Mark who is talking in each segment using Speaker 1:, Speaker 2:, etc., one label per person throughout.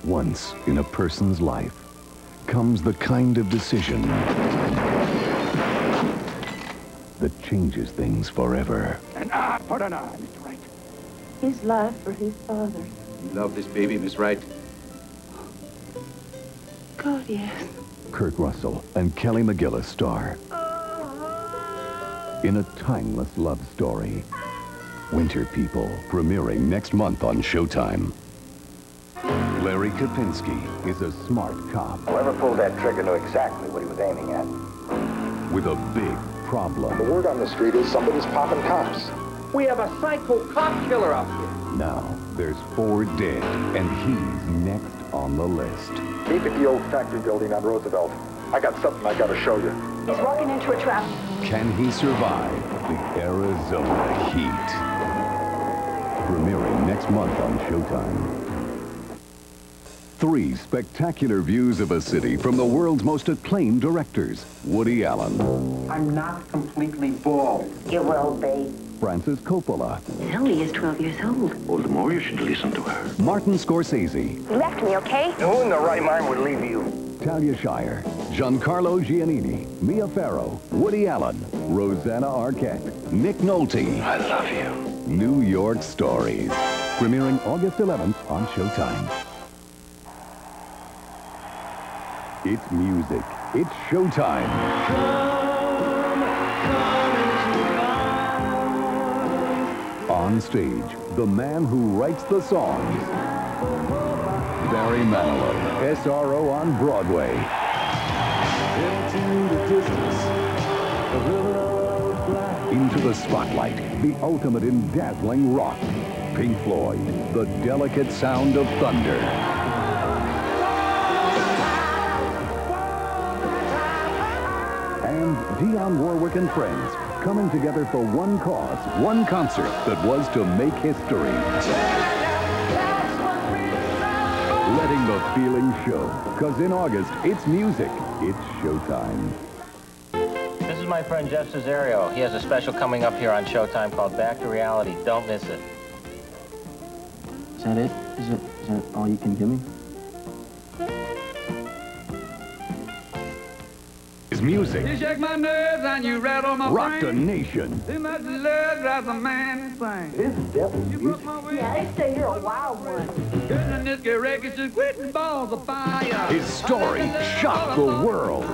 Speaker 1: Once in a person's life comes the kind of decision that changes things forever.
Speaker 2: An eye for an eye, Mr. Wright.
Speaker 3: His life for his father's.
Speaker 2: You love this baby, Miss Wright?
Speaker 3: God, yes.
Speaker 1: Kurt Russell and Kelly McGillis star in a timeless love story. Winter People, premiering next month on Showtime. Larry Kapinski is a smart cop.
Speaker 4: Whoever pulled that trigger knew exactly what he was aiming at.
Speaker 1: With a big problem.
Speaker 4: The word on the street is somebody's popping cops.
Speaker 2: We have a psycho cop killer up here.
Speaker 1: Now, there's 4 dead, and he's next on the list.
Speaker 4: Meet at the old factory building on Roosevelt. I got something I gotta show you.
Speaker 3: He's walking into a trap.
Speaker 1: Can he survive the Arizona heat? Premiering next month on Showtime. 3 spectacular views of a city from the world's most acclaimed directors. Woody Allen.
Speaker 2: I'm not completely bald.
Speaker 3: You will be.
Speaker 1: Francis Coppola.
Speaker 3: Sylvie is 12 years old.
Speaker 2: All the more you should listen to her.
Speaker 1: Martin Scorsese.
Speaker 3: You left me, okay?
Speaker 4: Who in the right mind would leave you?
Speaker 1: Talia Shire. Giancarlo Giannini. Mia Farrow. Woody Allen. Rosanna Arquette. Nick Nolte.
Speaker 2: I love you.
Speaker 1: New York Stories. Premiering August 11th on Showtime. It's music. It's Showtime. On stage, the man who writes the songs. Barry Manilow, SRO on Broadway. Into the spotlight, the ultimate in dazzling rock. Pink Floyd, the delicate sound of thunder. And Dionne Warwick and friends coming together for one cause, one concert that was to make history. Letting the feeling show, because in August, it's music, it's Showtime.
Speaker 5: This is my friend Jeff Cesario. He has a special coming up here on Showtime called Back to Reality. Don't miss it.
Speaker 6: Is that it? Is that all you can give me?
Speaker 1: Is music.
Speaker 7: You shake my nerves and you rattle my
Speaker 1: Rock the
Speaker 7: brain.
Speaker 1: nation.
Speaker 7: Too much love drives a man insane.
Speaker 4: This is devil's
Speaker 7: You
Speaker 4: music.
Speaker 7: put my way.
Speaker 3: Yeah, they say you're a wild one.
Speaker 7: Getting this get wrecked, just quitting balls of fire.
Speaker 1: His story shocked the world.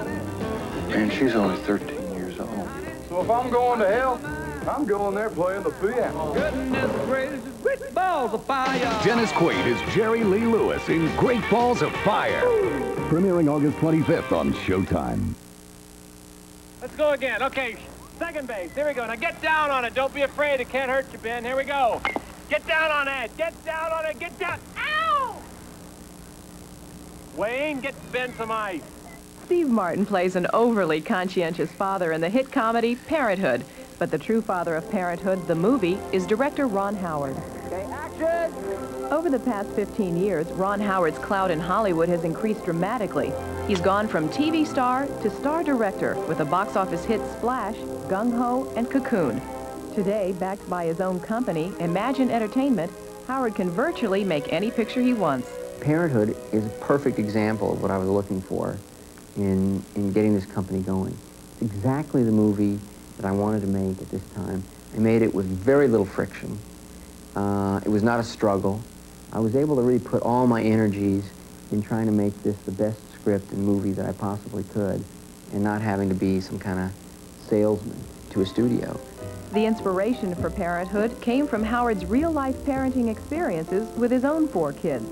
Speaker 2: And she's only 13 years old.
Speaker 4: So if I'm going to hell, I'm going there playing the piano.
Speaker 7: Goodness gracious, just quitting balls of fire.
Speaker 1: Dennis Quaid is Jerry Lee Lewis in Great Balls of Fire. Premiering August 25th on Showtime.
Speaker 5: Let's go again. Okay, second base. Here we go. Now get down on it. Don't be afraid. It can't hurt you, Ben. Here we go. Get down on it. Get down on it. Get down. Ow! Wayne, get Ben some ice.
Speaker 8: Steve Martin plays an overly conscientious father in the hit comedy Parenthood. But the true father of Parenthood, the movie, is director Ron Howard.
Speaker 7: Okay, action!
Speaker 8: Over the past 15 years, Ron Howard's clout in Hollywood has increased dramatically. He's gone from TV star to star director with the box office hits Splash, Gung Ho, and Cocoon. Today, backed by his own company, Imagine Entertainment, Howard can virtually make any picture he wants.
Speaker 6: Parenthood is a perfect example of what I was looking for in getting this company going. It's exactly the movie that I wanted to make at this time. I made it with very little friction. It was not a struggle. I was able to really put all my energies in trying to make this the best script and movie that I possibly could, and not having to be some kind of salesman to a studio.
Speaker 8: The inspiration for Parenthood came from Howard's real-life parenting experiences with his own 4 kids.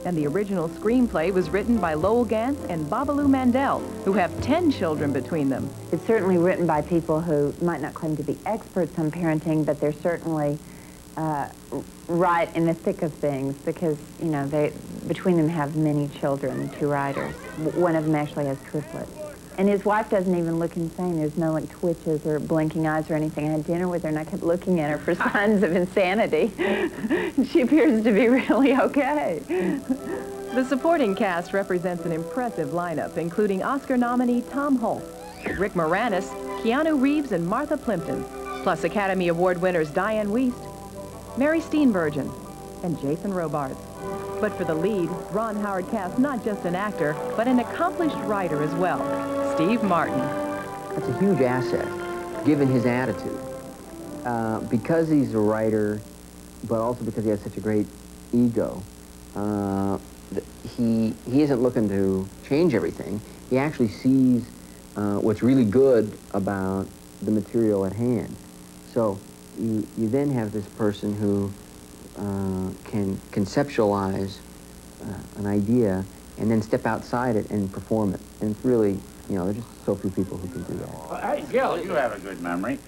Speaker 8: And the original screenplay was written by Lowell Gantz and Babalu Mandel, who have 10 children between them.
Speaker 3: It's certainly written by people who might not claim to be experts on parenting, but they're certainly right in the thick of things because, you know, they between them have many children, 2 writers. One of them actually has triplets. And his wife doesn't even look insane. There's no, like, twitches or blinking eyes or anything. I had dinner with her, and I kept looking at her for signs of insanity. She appears to be really okay.
Speaker 8: The supporting cast represents an impressive lineup, including Oscar nominee Tom Hulce, Rick Moranis, Keanu Reeves, and Martha Plimpton, plus Academy Award winners Diane Wiest, Mary Steenburgen, and Jason Robards. But for the lead, Ron Howard cast not just an actor, but an accomplished writer as well, Steve Martin.
Speaker 6: That's a huge asset, given his attitude. Because he's a writer, but also because he has such a great ego, he isn't looking to change everything. He actually sees what's really good about the material at hand. So you then have this person who can conceptualize an idea and then step outside it and perform it. And it's really, you know, there's just so few people who can do that.
Speaker 9: Well, hey, Gil, you have a good memory.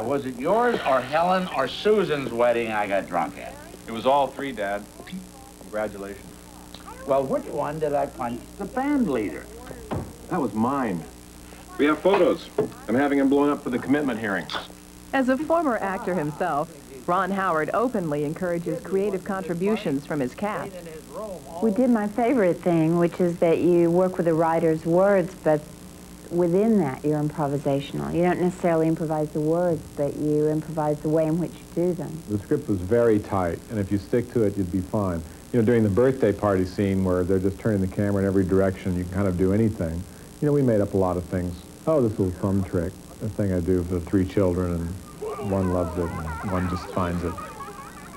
Speaker 9: Was it yours or Helen or Susan's wedding I got drunk at?
Speaker 5: It was all three, Dad. Congratulations.
Speaker 9: Well, which one did I punch the band leader?
Speaker 10: That was mine. We have photos. I'm having him blown up for the commitment hearing.
Speaker 8: As a former actor himself, Ron Howard openly encourages creative contributions from his cast.
Speaker 3: We did my favorite thing, which is that you work with the writer's words, but within that you're improvisational. You don't necessarily improvise the words, but you improvise the way in which you do them.
Speaker 11: The script was very tight, and if you stick to it, you'd be fine. You know, during the birthday party scene where they're just turning the camera in every direction, you can kind of do anything. You know, we made up a lot of things. Oh, this little thumb trick, a thing I do for the 3 children, and one loves it, and one just finds it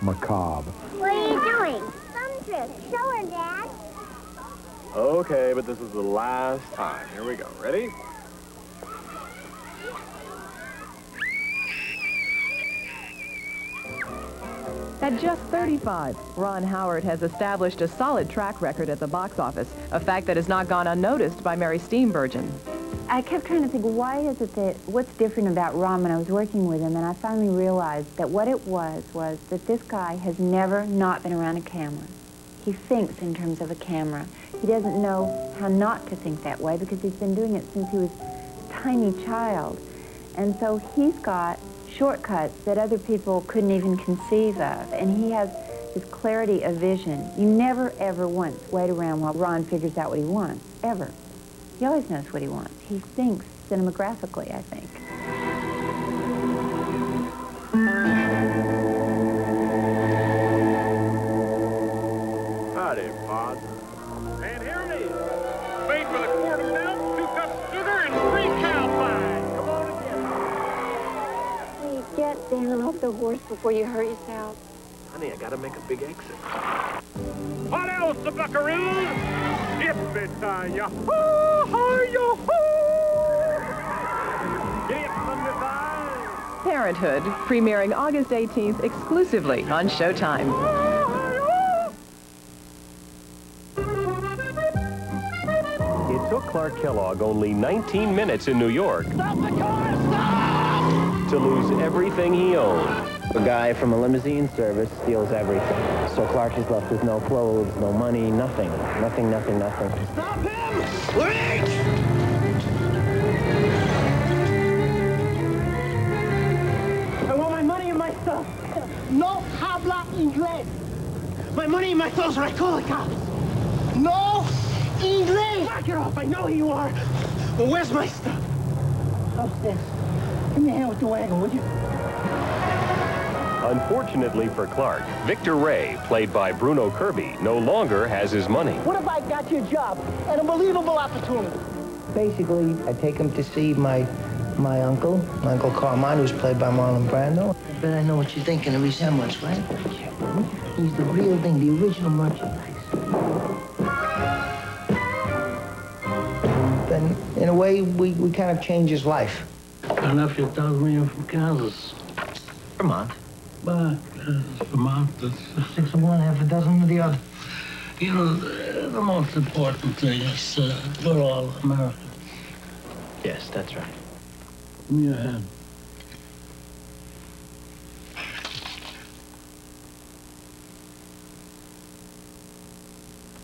Speaker 11: macabre.
Speaker 12: What are you doing? Thumb trick. Show her, Dad.
Speaker 10: Okay, but this is the last time. Here we go. Ready?
Speaker 8: At just 35, Ron Howard has established a solid track record at the box office, a fact that has not gone unnoticed by Mary Steenburgen.
Speaker 3: I kept trying to think, why is it that, what's different about Ron when I was working with him, and I finally realized that what it was that this guy has never not been around a camera. He thinks in terms of a camera. He doesn't know how not to think that way because he's been doing it since he was a tiny child. And so he's got shortcuts that other people couldn't even conceive of, and he has this clarity of vision. You never, ever once wait around while Ron figures out what he wants, ever. He always knows what he wants. He thinks cinematographically, I think.
Speaker 10: Howdy, Pod.
Speaker 5: And here it is. Made with a quart of milk, 2 cups of sugar, and 3 cow pies. Come on and get it.
Speaker 3: Please get down off the horse before you hurt yourself.
Speaker 10: Honey, I gotta make a big exit.
Speaker 5: What else, the buckaroos? Yippee-ki-yah-hoo, hi-yah-hoo! Giddy up, Thunderbird!
Speaker 8: Parenthood, premiering August 18th exclusively on Showtime.
Speaker 13: It took Clark Kellogg only 19 minutes in New York to lose everything he owned.
Speaker 14: A guy from a limousine service steals everything. So Clark is left with no clothes, no money, nothing. Nothing, nothing, nothing.
Speaker 7: Stop him! Wait!
Speaker 15: I want my money and my stuff. No habla inglés. My money and my clothes, or I call the cops. No inglés. Knock it off. I know who you are. Well, where's my stuff? Upstairs. Give me a hand with the wagon, would you?
Speaker 13: Unfortunately for Clark, Victor Ray, played by Bruno Kirby, no longer has his money.
Speaker 15: What if I got you a job? An unbelievable opportunity.
Speaker 16: Basically, I take him to see my uncle, Carmine, who's played by Marlon Brando. I bet I know what you're thinking, a resemblance, right? He's the real thing, the original merchandise. Then, in a way, we kind of change his life.
Speaker 17: My nephew tells me you're from Kansas.
Speaker 16: Vermont.
Speaker 17: But Vermont, that's
Speaker 16: 6 of one, half a dozen of the other.
Speaker 17: You know, the most important thing is we're all Americans.
Speaker 16: Yes, that's right.
Speaker 17: Give me your hand.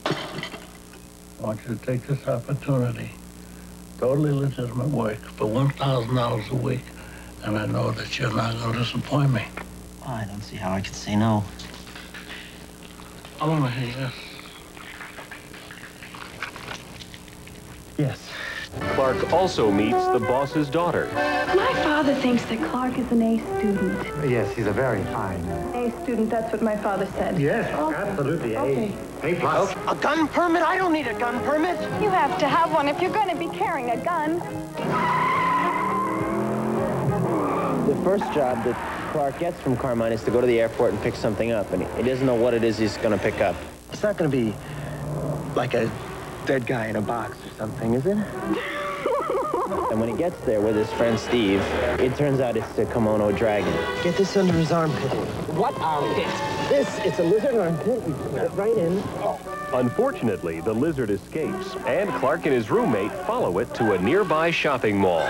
Speaker 17: I want you to take this opportunity, totally legitimate work, for $1,000 a week, and I know that you're not going to disappoint me.
Speaker 16: I don't see how I could say no.
Speaker 17: I want to hear yes.
Speaker 16: Yes.
Speaker 13: Clark also meets the boss's daughter.
Speaker 18: My father thinks that Clark is an A student.
Speaker 19: Yes, he's a very fine.
Speaker 18: A student, that's what my father said.
Speaker 19: Yes,
Speaker 18: Oh,
Speaker 19: absolutely.
Speaker 18: okay.
Speaker 19: A plus.
Speaker 15: A gun permit? I don't need a gun permit.
Speaker 18: You have to have one if you're going to be carrying a gun.
Speaker 14: The first job that Clark gets from Carmine is to go to the airport and pick something up, and he doesn't know what it is he's going to pick up.
Speaker 16: It's not going to be like a dead guy in a box or something, is it?
Speaker 14: And when he gets there with his friend Steve, it turns out it's the kimono dragon.
Speaker 16: Get this under his armpit.
Speaker 14: What armpit?
Speaker 16: It's a lizard armpit. You put it right in.
Speaker 13: Unfortunately, the lizard escapes, and Clark and his roommate follow it to a nearby shopping mall.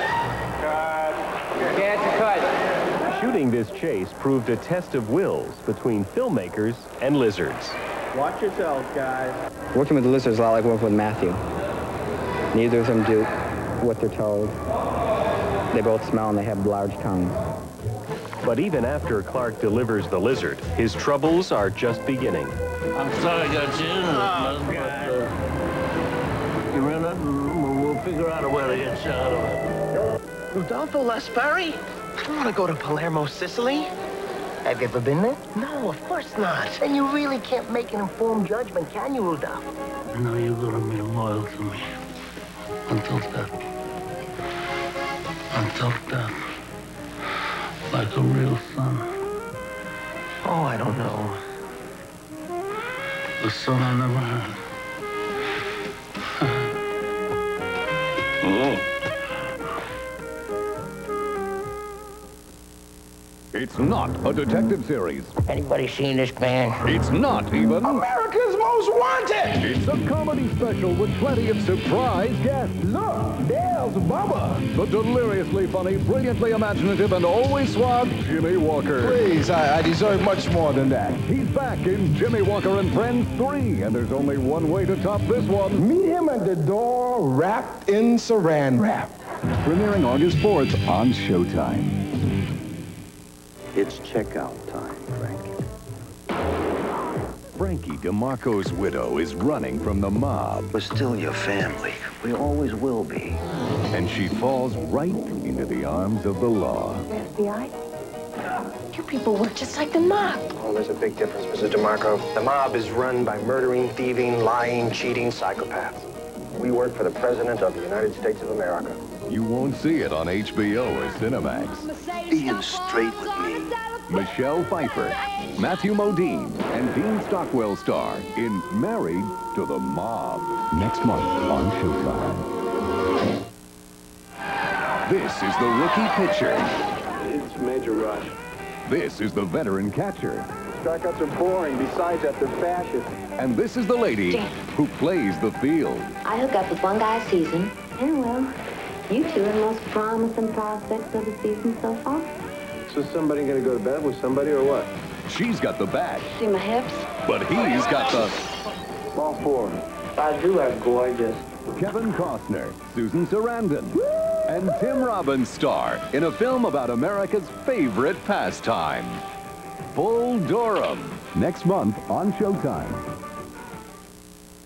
Speaker 14: Cut.
Speaker 13: Shooting this chase proved a test of wills between filmmakers and lizards.
Speaker 5: Watch yourselves, guys.
Speaker 6: Working with the lizards is a lot like working with Matthew. Neither of them do what they're told. They both smell and they have large tongues.
Speaker 13: But even after Clark delivers the lizard, his troubles are just beginning.
Speaker 17: I'm sorry I got you in this, but you ran it, and we'll figure out a way to get you out of it.
Speaker 16: Rodolfo Laspari? I want to go to Palermo, Sicily. Have you ever been there? No, of course not. Then you really can't make an informed judgment, can you, Rodolfo?
Speaker 17: I know you're gonna be loyal to me. Until death. Until death. Like a real son.
Speaker 16: Oh, I don't know.
Speaker 17: The son I never had. Oh.
Speaker 1: It's not a detective series.
Speaker 16: Anybody seen this band?
Speaker 1: It's not even
Speaker 15: America's Most Wanted!
Speaker 1: It's a comedy special with plenty of surprise guests.
Speaker 15: Look, there's Bubba.
Speaker 1: The deliriously funny, brilliantly imaginative, and always suave Jimmie Walker.
Speaker 15: Please, I deserve much more than that.
Speaker 1: He's back in Jimmie Walker and Friends 3, and there's only one way to top this one.
Speaker 15: Meet him at the door, wrapped in saran wrap.
Speaker 1: Premiering August 4th on Showtime.
Speaker 2: It's checkout time, Frankie.
Speaker 1: Frankie DeMarco's widow is running from the mob.
Speaker 2: We're still your family. We always will be.
Speaker 1: And she falls right into the arms of the law.
Speaker 18: FBI? You people work just like the mob.
Speaker 4: Oh, there's a big difference, Mrs. DeMarco. The mob is run by murdering, thieving, lying, cheating psychopaths. We work for the President of the United States of America.
Speaker 1: You won't see it on HBO or Cinemax.
Speaker 2: Being straight with me.
Speaker 1: Michelle Pfeiffer, Matthew Modine, and Dean Stockwell star in Married to the Mob. Next month on Showtime. This is the rookie pitcher.
Speaker 4: It's a major rush.
Speaker 1: This is the veteran catcher.
Speaker 4: Strikeouts are boring. Besides that, they're fascist.
Speaker 1: And this is the lady who plays the field.
Speaker 20: I hook up with one guy a season, and well, you two are the most promising prospects of the season so far.
Speaker 4: So somebody gonna go to bed with somebody or what?
Speaker 1: She's got the bat,
Speaker 20: See my hips?
Speaker 1: but he's got the...
Speaker 4: Ball four.
Speaker 16: I do have gorgeous.
Speaker 1: Kevin Costner, Susan Sarandon, and Tim Robbins star in a film about America's favorite pastime. Full Durham, next month on Showtime.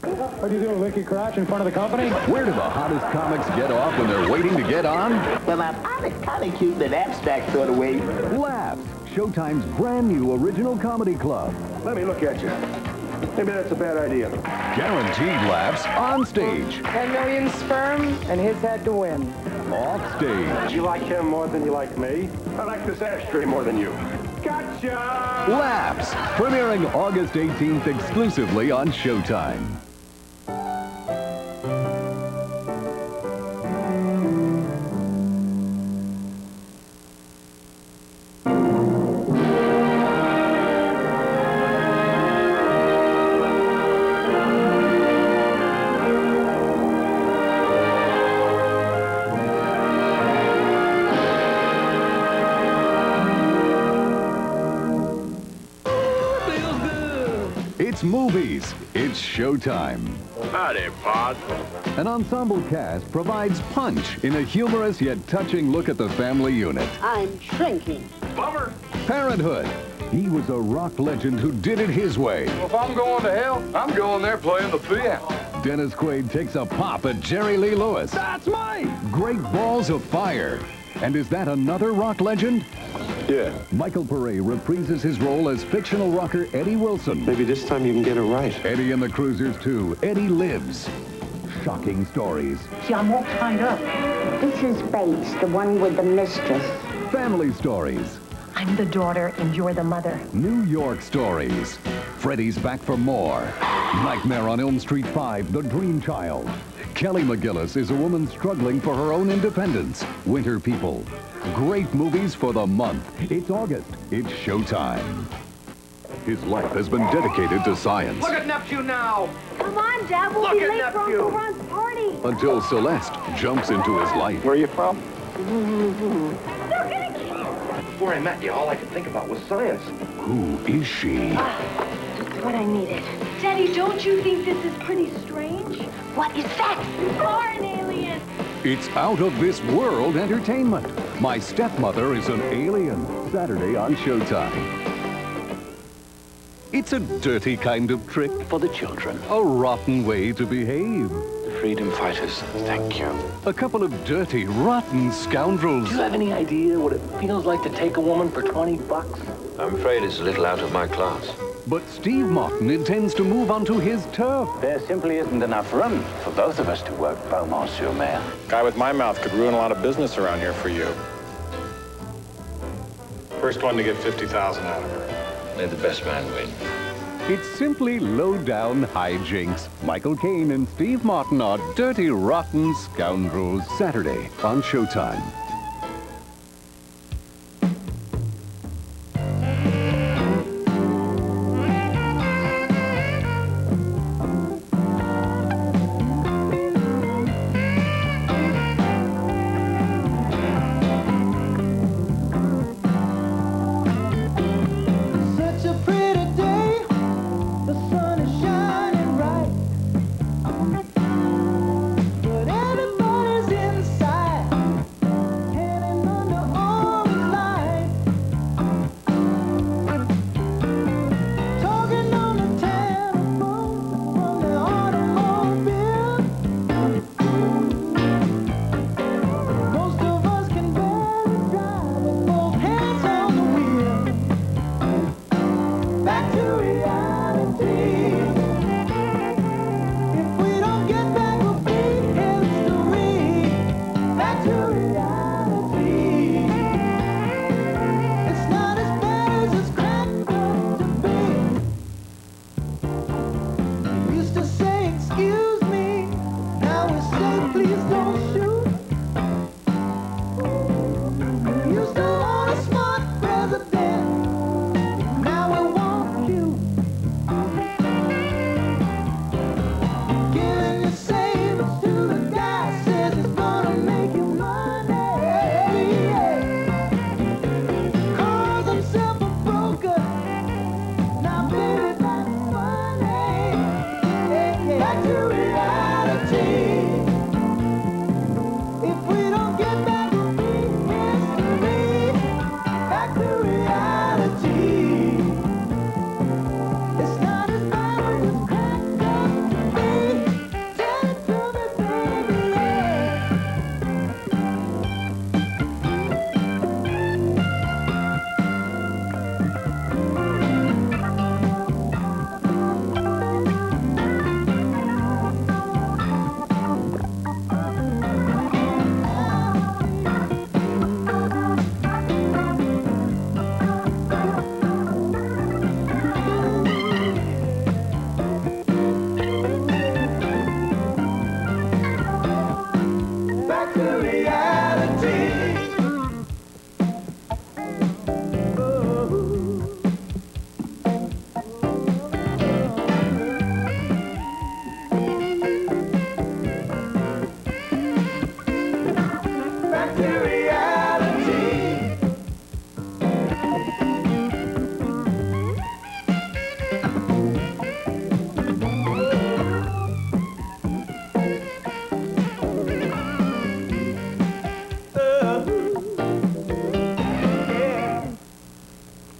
Speaker 11: What are you doing, lick your crotch in front of the company?
Speaker 1: Where do the hottest comics get off when they're waiting to get on?
Speaker 16: Well, I'm kind of cute in an abstract sort of way.
Speaker 1: Laughs, Showtime's brand new original comedy club.
Speaker 4: Let me look at you. Maybe that's a bad idea.
Speaker 1: Guaranteed laughs on stage.
Speaker 21: 10 million sperm, and his had to win.
Speaker 1: Off stage.
Speaker 4: You like him more than you like me? I like this ashtray more than you. Gotcha!
Speaker 1: Laughs, premiering August 18th exclusively on Showtime. It's movies. It's Showtime.
Speaker 9: Howdy, Pod.
Speaker 1: An ensemble cast provides punch in a humorous yet touching look at the family unit.
Speaker 20: I'm shrinking.
Speaker 9: Bummer.
Speaker 1: Parenthood. He was a rock legend who did it his way.
Speaker 10: Well, if I'm going to hell, I'm going there playing the piano.
Speaker 1: Dennis Quaid takes a pop at Jerry Lee Lewis.
Speaker 10: That's mine!
Speaker 1: Great Balls of Fire. And is that another rock legend?
Speaker 10: Yeah.
Speaker 1: Michael Pare reprises his role as fictional rocker Eddie Wilson.
Speaker 10: Maybe this time you can get it right.
Speaker 1: Eddie and the Cruisers 2. Eddie Lives. Shocking stories.
Speaker 12: See, I'm all tied up. This is Bates, the one with the mistress.
Speaker 1: Family stories.
Speaker 18: I'm the daughter and you're the mother.
Speaker 1: New York stories. Freddy's back for more. Nightmare on Elm Street 5, The Dream Child. Kelly McGillis is a woman struggling for her own independence. Winter People. Great movies for the month. It's August. It's showtime. His life has been dedicated to science.
Speaker 7: Look at nephew now!
Speaker 12: Come on, Dad, we'll be late for Uncle Ron's party.
Speaker 1: Until Celeste jumps into his life.
Speaker 10: Where are you from?
Speaker 12: They're gonna kill.
Speaker 4: Before I met you, all I could think about was science.
Speaker 1: Who is she?
Speaker 18: Just what I needed.
Speaker 19: Daddy, don't you think this is pretty strange?
Speaker 18: What is that?
Speaker 19: You are an alien.
Speaker 1: It's out of this world entertainment. My Stepmother Is An Alien. Saturday on Showtime. It's a dirty kind of trick.
Speaker 2: For the children.
Speaker 1: A rotten way to behave.
Speaker 2: The freedom fighters, thank you.
Speaker 1: A couple of dirty, rotten scoundrels.
Speaker 2: Do you have any idea what it feels like to take a woman for 20 bucks? I'm afraid it's a little out of my class.
Speaker 1: But Steve Martin intends to move onto his turf.
Speaker 2: There simply isn't enough room for both of us to work Beaumont-sur-Mer.
Speaker 10: Guy with my mouth could ruin a lot of business around here for you. First one to get 50,000 out of her.
Speaker 2: May the best man win.
Speaker 1: It's simply low-down hijinks. Michael Caine and Steve Martin are dirty, rotten scoundrels. Saturday on Showtime.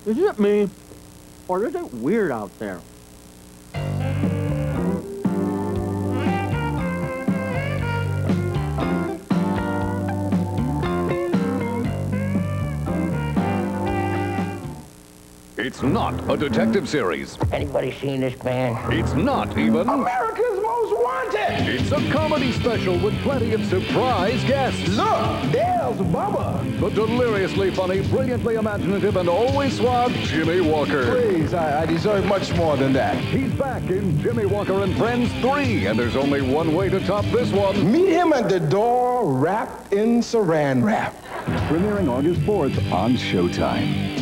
Speaker 22: Is it me, or is it weird out there?
Speaker 1: It's not a detective series.
Speaker 16: Anybody seen this band?
Speaker 1: It's not even...
Speaker 7: America's Most Wanted!
Speaker 1: It's a comedy special with plenty of surprise guests.
Speaker 7: Look, there's Bubba.
Speaker 1: The deliriously funny, brilliantly imaginative, and always suave Jimmie Walker.
Speaker 7: Please, I deserve much more than that.
Speaker 1: He's back in Jimmie Walker and Friends 3, and there's only one way to top this one.
Speaker 7: Meet him at the door, wrapped in saran wrap.
Speaker 1: Premiering August 4th on Showtime.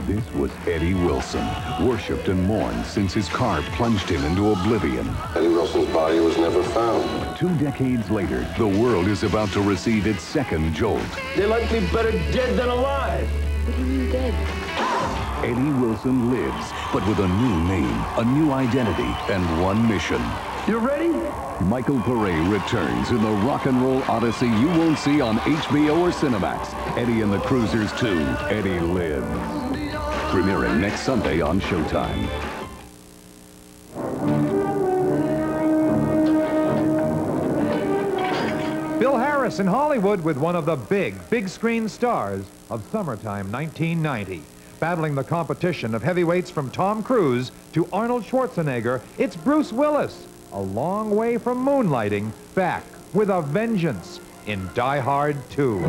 Speaker 1: This was Eddie Wilson, worshipped and mourned since his car plunged him into oblivion.
Speaker 3: Eddie Wilson's body was never found.
Speaker 1: 2 decades later, the world is about to receive its second jolt.
Speaker 15: They're likely better dead than alive.
Speaker 20: What do you mean dead?
Speaker 1: Eddie Wilson lives, but with a new name, a new identity, and one mission.
Speaker 15: You ready?
Speaker 1: Michael Paré returns in the rock and roll odyssey you won't see on HBO or Cinemax. Eddie and the Cruisers 2, Eddie Lives. Premiering next Sunday on Showtime.
Speaker 22: Bill Harris in Hollywood with one of the big screen stars of summertime 1990. Battling the competition of heavyweights from Tom Cruise to Arnold Schwarzenegger, it's Bruce Willis, a long way from moonlighting, back with a vengeance in Die Hard 2.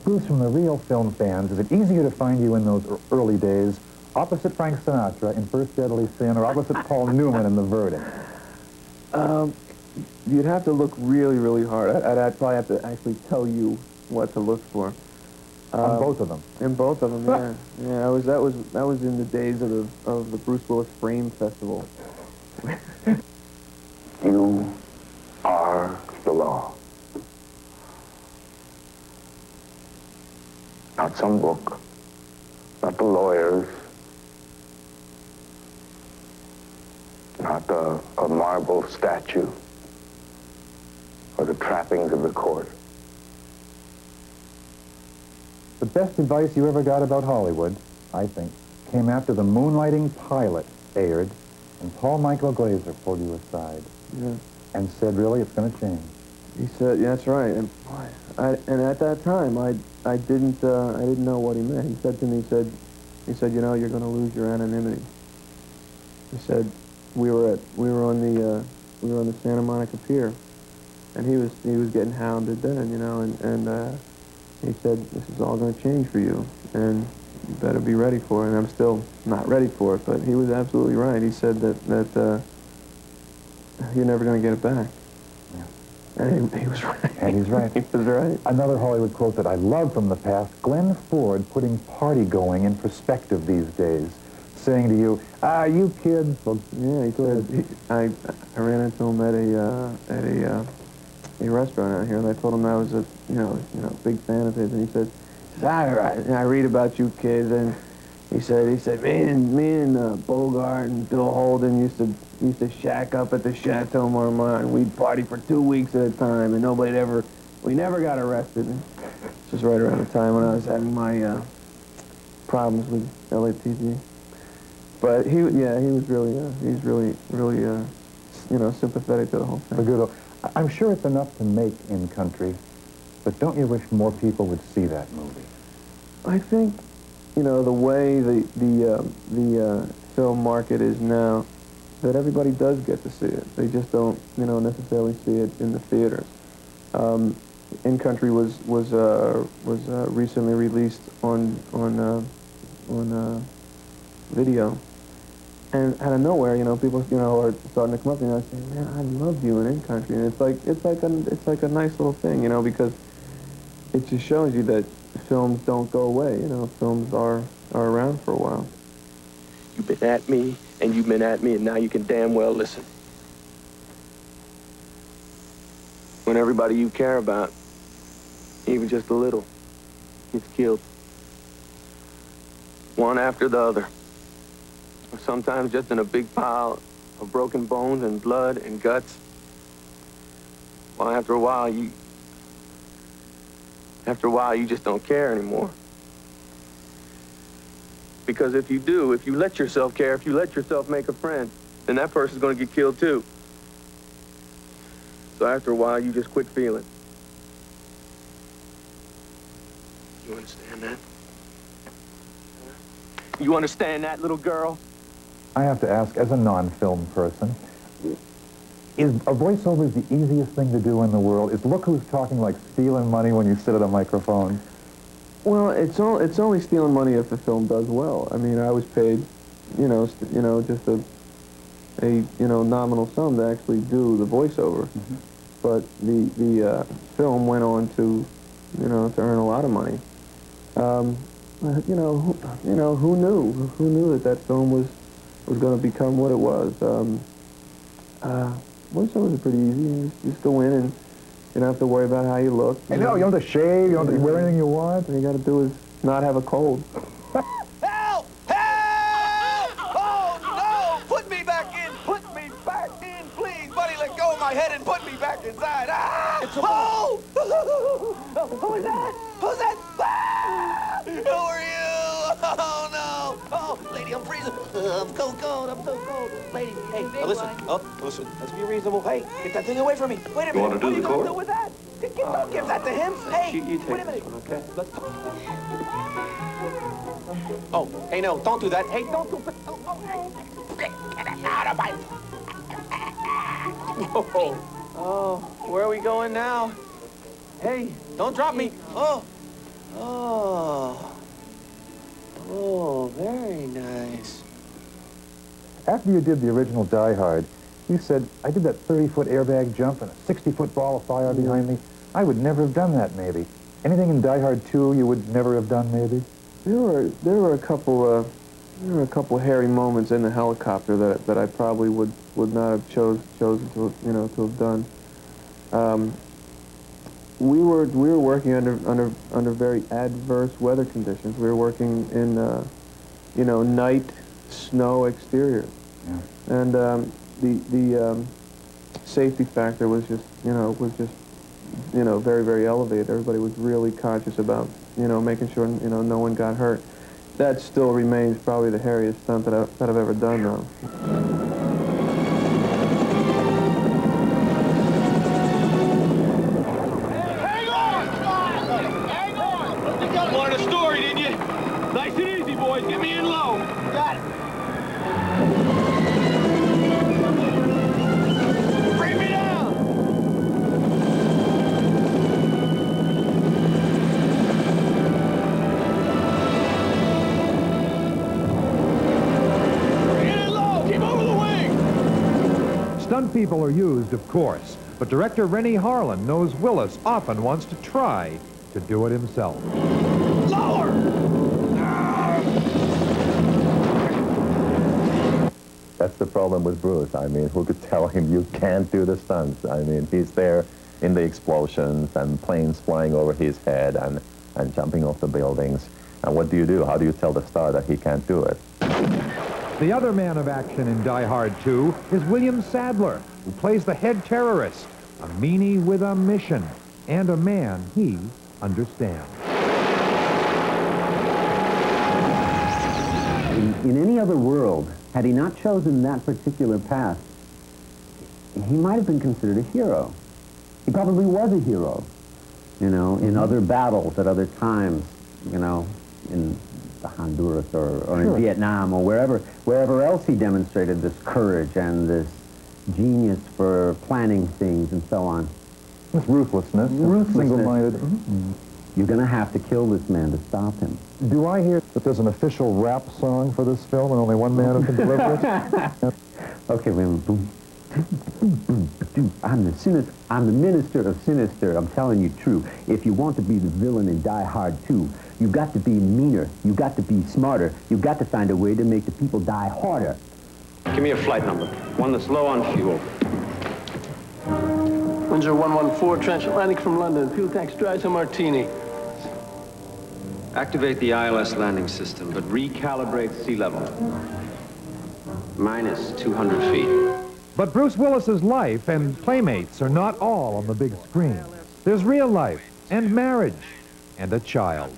Speaker 23: Bruce, from the real film fans, is it easier to find you in those early days opposite Frank Sinatra in First Deadly Sin or opposite Paul Newman in The Verdict?
Speaker 24: You'd have to look really hard. I'd probably have to actually tell you what to look for.
Speaker 23: On both of them?
Speaker 24: In both of them, yeah. Yeah, that was in the days of the Bruce Willis Frame Festival.
Speaker 3: You are the law. Not some book, not the lawyers, not a marble statue, or the trappings of the court.
Speaker 23: The best advice you ever got about Hollywood, I think, came after the Moonlighting pilot aired, and Paul Michael Glaser pulled you aside and said, really, it's going to change.
Speaker 24: He said, yeah, that's right. And at that time, I didn't know what he meant. He said to me, he said, you know, you're going to lose your anonymity. He said, we were on the Santa Monica Pier, and he was getting hounded then, you know, and he said, this is all going to change for you, and you better be ready for it. And I'm still not ready for it, but he was absolutely right. He said that you're never going to get it back. And he was right.
Speaker 23: And he's right.
Speaker 24: He was right.
Speaker 23: Another Hollywood quote that I love from the past, Glenn Ford putting party going in perspective these days, saying to you, you kids.
Speaker 24: Well, yeah, he said, I ran into him at a restaurant out here, and I told him I was a big fan of his, and he said, I read about you kids, and he said, me and Bogart and Bill Holden used to shack up at the Chateau Marmont. We'd party for 2 weeks at a time, and we never got arrested. And this was right around the time when I was having my problems with LAPD. But he was really, sympathetic to the whole thing.
Speaker 23: Good. I'm sure it's enough to make in country, but don't you wish more people would see that movie?
Speaker 24: I think, the way the film market is now, that everybody does get to see it. They just don't, necessarily see it in the theaters. In Country was recently released on video, and out of nowhere, people, are starting to come up to me and saying, "Man, I love you in Country," and it's like a nice little thing, because it just shows you that films don't go away. Films are around for a while.
Speaker 4: You've been at me, and you've been at me, and now you can damn well listen. When everybody you care about, even just a little, gets killed. One after the other. Or sometimes just in a big pile of broken bones and blood and guts. Well, after a while, you just don't care anymore.
Speaker 24: Because if you do, if you let yourself care, if you let yourself make a friend, then that person's going to get killed too. So after a while, you just quit feeling. You understand that? You understand that, little girl?
Speaker 23: I have to ask, as a non-film person, is a voiceover the easiest thing to do in the world? Is look who's talking like stealing money when you sit at a microphone?
Speaker 24: Well, it's only stealing money if the film does well. I mean, I was paid, just a nominal sum to actually do the voiceover. Mm-hmm. But the film went on to, to earn a lot of money. Who knew? Who knew that film was going to become what it was? Voiceovers are pretty easy. You just go in and you don't have to worry about how you look.
Speaker 23: You don't have to shave, you don't have to wear anything you want.
Speaker 24: All you got to do is not have a cold.
Speaker 15: Help! Help! Oh, no! Put me back in! Put me back in, please! Buddy, let go of my head and put me back inside! Ah! Oh! Who is that? Who's that? Ah! Who are you? Oh, no! Oh, lady, I'm freezing. I'm so cold. I'm so cold. Lady, hey, now listen. Oh, listen. Let's be reasonable. Hey, get that thing away from me. Wait a minute.
Speaker 2: You want to do the chord?
Speaker 15: What are you going to do with that? Don't give that to him. Hey,
Speaker 2: you take
Speaker 15: wait a minute.
Speaker 2: this one, okay?
Speaker 15: Let's talk. Oh, hey, no, don't do that. Hey, don't do that. Get it out of my... Oh, where are we going now? Hey, don't drop me. Oh. Oh, very nice.
Speaker 23: After you did the original Die Hard, you said, I did that 30-foot airbag jump and a 60-foot ball of fire behind me. I would never have done that, maybe. Anything in Die Hard 2 you would never have done, maybe?
Speaker 24: There were a couple hairy moments in the helicopter that I probably would not have chosen to have done. We were working under very adverse weather conditions. We were working in night snow exterior, yeah. And the safety factor was just very, very elevated. Everybody was really conscious about making sure no one got hurt. That still remains probably the hairiest stunt that I've ever done, though.
Speaker 22: Stunt people are used, of course, but director Rennie Harlan knows Willis often wants to try to do it himself.
Speaker 15: Lower!
Speaker 5: That's the problem with Bruce. I mean, who could tell him you can't do the stunts? I mean, he's there in the explosions and planes flying over his head and jumping off the buildings. And what do you do? How do you tell the star that he can't do it?
Speaker 22: The other man of action in Die Hard 2 is William Sadler, who plays the head terrorist, a meanie with a mission, and a man he understands.
Speaker 6: In any other world, had he not chosen that particular path, he might have been considered a hero. He probably was a hero, in other battles at other times, in Honduras or sure. In Vietnam or wherever else he demonstrated this courage and this genius for planning things and so on.
Speaker 23: This ruthlessness. Single-minded.
Speaker 6: Mm-hmm. You're going to have to kill this man to stop him.
Speaker 23: Do I hear that there's an official rap song for this film and only one man who can deliver it?
Speaker 6: Okay, wait a minute. Boom. I'm the minister of sinister. I'm telling you true. If you want to be the villain in Die Hard 2, you've got to be meaner. You've got to be smarter. You've got to find a way to make the people die harder.
Speaker 2: Give me a flight number. One that's low on fuel.
Speaker 8: Windsor 114, transatlantic from London. Fuel tanks dry to martini.
Speaker 2: Activate the ILS landing system, but recalibrate sea level. Minus 200 feet.
Speaker 22: But Bruce Willis's life and playmates are not all on the big screen. There's real life and marriage and a child.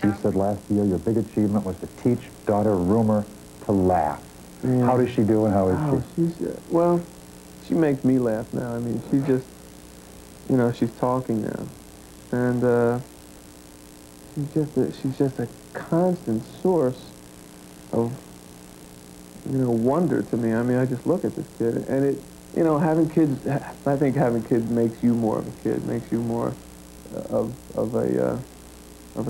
Speaker 23: You said last year your big achievement was to teach daughter Rumor to laugh.
Speaker 24: Yeah.
Speaker 23: How does she do and how is she?
Speaker 24: She's, well, she makes me laugh now. I mean, she's just, you know, she's talking now. And she's just a constant source of, you know, wonder to me. I mean, I just look at this kid, and it, you know, having kids, I think having kids makes you more of a kid, makes you more of a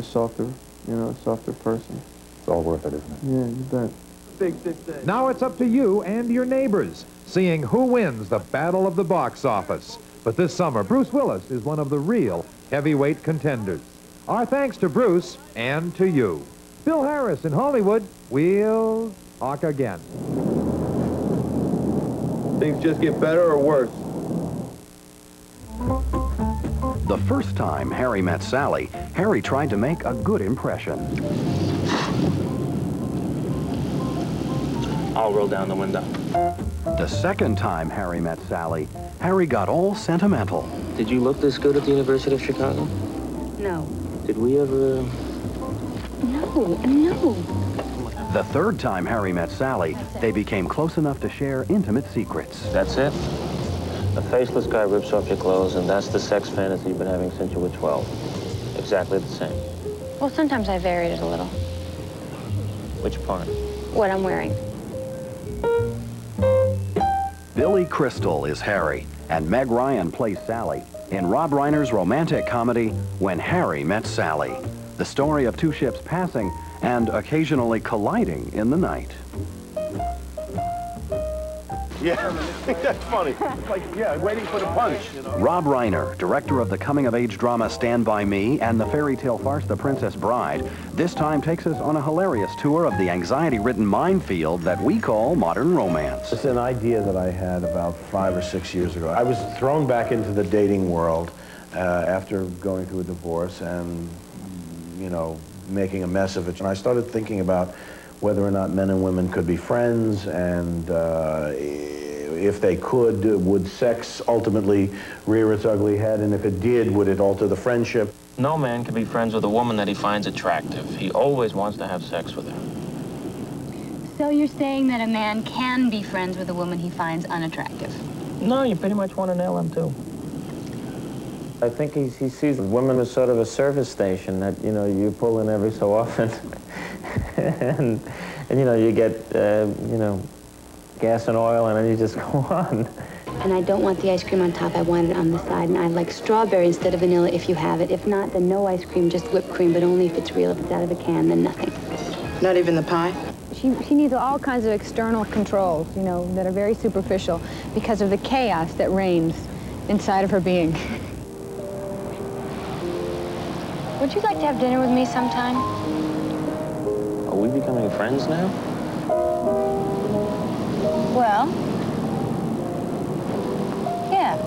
Speaker 24: softer, you know, softer person.
Speaker 23: It's all worth it, isn't it?
Speaker 24: Yeah, you bet. Big.
Speaker 22: Now it's up to you and your neighbors, seeing who wins the battle of the box office. But this summer, Bruce Willis is one of the real heavyweight contenders. Our thanks to Bruce and to you. Bill Harris in Hollywood. We'll talk again.
Speaker 24: Things just get better or worse?
Speaker 1: The first time Harry met Sally, Harry tried to make a good impression.
Speaker 2: I'll roll down the window.
Speaker 1: The second time Harry met Sally, Harry got all sentimental.
Speaker 2: Did you look this good at the University of Chicago?
Speaker 20: No.
Speaker 2: Did we ever...
Speaker 20: No.
Speaker 1: The third time Harry met Sally, they became close enough to share intimate secrets.
Speaker 2: That's it? A faceless guy rips off your clothes, and that's the sex fantasy you've been having since you were 12. Exactly the same.
Speaker 20: Well, sometimes I varied it a little.
Speaker 2: Which part?
Speaker 20: What I'm wearing.
Speaker 1: Billy Crystal is Harry, and Meg Ryan plays Sally in Rob Reiner's romantic comedy, When Harry Met Sally, the story of two ships passing and occasionally colliding in the night.
Speaker 10: Yeah, that's funny. It's like, yeah, waiting for the punch. You know?
Speaker 1: Rob Reiner, director of the coming-of-age drama Stand By Me and the fairy tale farce The Princess Bride, this time takes us on a hilarious tour of the anxiety-ridden minefield that we call modern romance.
Speaker 11: It's an idea that I had about 5 or 6 years ago. I was thrown back into the dating world after going through a divorce and, you know, making a mess of it. And I started thinking about whether or not men and women could be friends, and if they could, would sex ultimately rear its ugly head, and if it did, would it alter the friendship?
Speaker 2: No man can be friends with a woman that he finds attractive. He always wants to have sex with her.
Speaker 18: So you're saying that a man can be friends with a woman he finds unattractive?
Speaker 2: No, you pretty much want to nail him, too.
Speaker 13: I think he sees women as sort of a service station that, you know, you pull in every so often. and, you know, you get, you know, gas and oil, and then you just go on.
Speaker 20: And I don't want the ice cream on top. I want it on the side. And I like strawberry instead of vanilla if you have it. If not, then no ice cream, just whipped cream, but only if it's real. If it's out of a can, then nothing.
Speaker 14: Not even the pie?
Speaker 17: She needs all kinds of external controls, you know, that are very superficial because of the chaos that reigns inside of her being.
Speaker 20: Would you like to have dinner with me sometime?
Speaker 2: Are we becoming friends now?
Speaker 20: Well, yeah.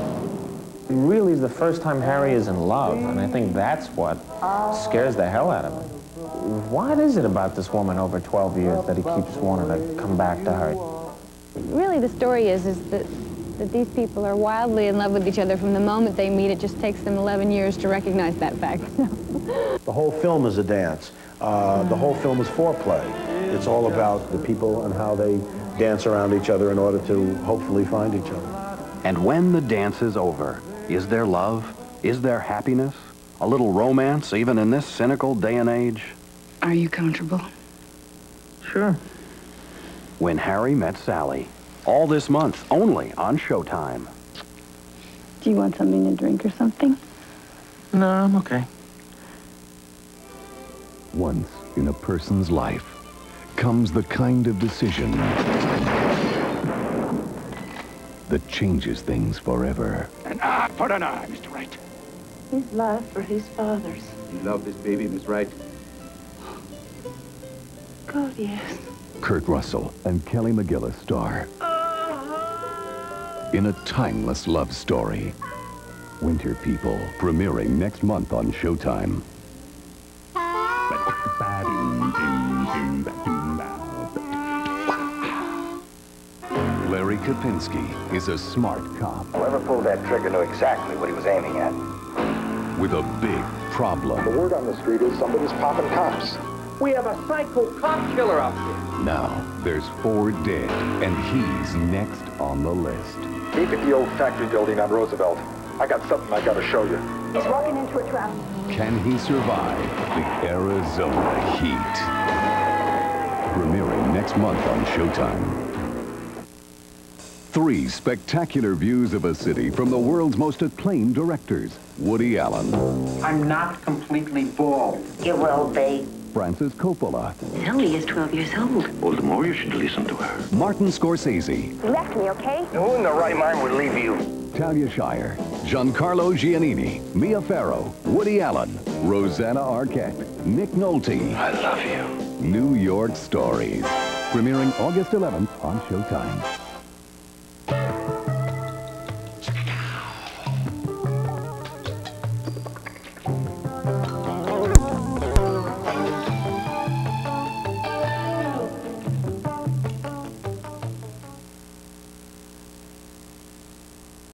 Speaker 13: Really, the first time Harry is in love, and I think that's what scares the hell out of him. What is it about this woman over 12 years that he keeps wanting to come back to her?
Speaker 17: Really, the story is that these people are wildly in love with each other from the moment they meet. It just takes them 11 years to recognize that fact.
Speaker 11: The whole film is a dance. The whole film is foreplay. It's all about the people and how they dance around each other in order to hopefully find each other.
Speaker 1: And when the dance is over, is there love? Is there happiness? A little romance, even in this cynical day and age?
Speaker 14: Are you comfortable?
Speaker 2: Sure.
Speaker 1: When Harry Met Sally. All this month, only on Showtime.
Speaker 14: Do you want something to drink or something?
Speaker 2: No, I'm okay.
Speaker 1: Once in a person's life comes the kind of decision that changes things forever.
Speaker 7: An eye for an eye, Mr. Wright.
Speaker 14: His life for his father's.
Speaker 7: You love this baby, Miss Wright?
Speaker 14: God, yes.
Speaker 1: Kurt Russell and Kelly McGillis star in a timeless love story. Winter People, premiering next month on Showtime. Larry Kapinski is a smart cop.
Speaker 4: Whoever pulled that trigger knew exactly what he was aiming at.
Speaker 1: With a big problem.
Speaker 3: The word on the street is somebody's popping cops.
Speaker 15: We have a psycho cop killer up here.
Speaker 1: Now, there's 4 dead, and he's next on the list.
Speaker 3: Meet at the old factory building on Roosevelt. I got something I gotta show you.
Speaker 14: He's walking into a trap.
Speaker 1: Can he survive the Arizona heat? Premiering next month on Showtime. 3 spectacular views of a city from the world's most acclaimed directors. Woody Allen.
Speaker 9: I'm not completely bald.
Speaker 14: You will be.
Speaker 1: Francis Coppola.
Speaker 14: Sally is 12 years old.
Speaker 9: All the more you should listen to her.
Speaker 1: Martin Scorsese.
Speaker 14: You left me, okay?
Speaker 3: Who in the right mind would leave you?
Speaker 1: Talia Shire. Giancarlo Giannini. Mia Farrow. Woody Allen. Rosanna Arquette. Nick Nolte.
Speaker 9: I love you.
Speaker 1: New York Stories. Premiering August 11th on Showtime.